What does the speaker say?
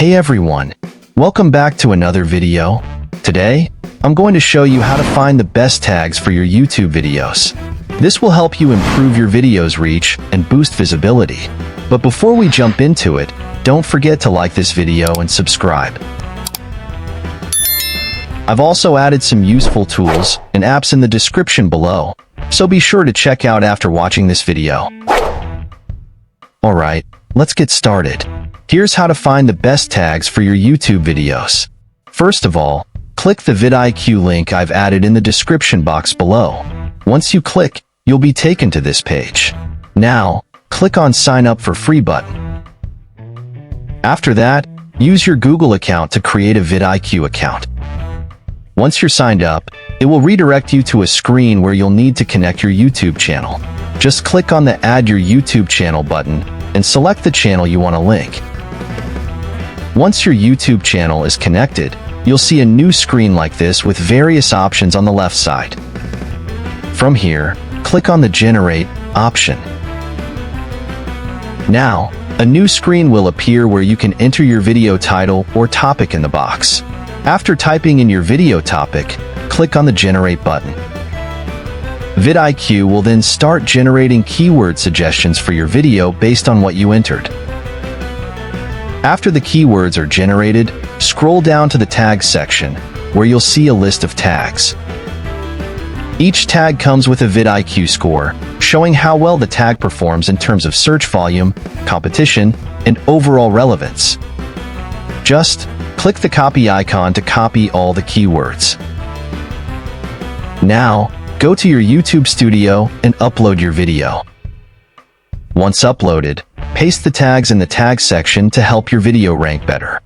Hey everyone, welcome back to another video. Today, I'm going to show you how to find the best tags for your YouTube videos. This will help you improve your videos' reach and boost visibility. But before we jump into it, don't forget to like this video and subscribe. I've also added some useful tools and apps in the description below, so be sure to check out after watching this video. Alright, let's get started. Here's how to find the best tags for your YouTube videos. First of all, click the vidIQ link I've added in the description box below. Once you click, you'll be taken to this page. Now, click on Sign Up for Free button. After that, use your Google account to create a vidIQ account. Once you're signed up, it will redirect you to a screen where you'll need to connect your YouTube channel. Just click on the Add Your YouTube Channel button and select the channel you want to link. Once your YouTube channel is connected, you'll see a new screen like this with various options on the left side. From here, click on the Generate option. Now, a new screen will appear where you can enter your video title or topic in the box. After typing in your video topic, click on the Generate button. vidIQ will then start generating keyword suggestions for your video based on what you entered. After the keywords are generated, scroll down to the Tags section, where you'll see a list of tags. Each tag comes with a vidIQ score, showing how well the tag performs in terms of search volume, competition, and overall relevance. Just click the copy icon to copy all the keywords. Now, go to your YouTube studio and upload your video. Once uploaded, paste the tags in the Tags section to help your video rank better.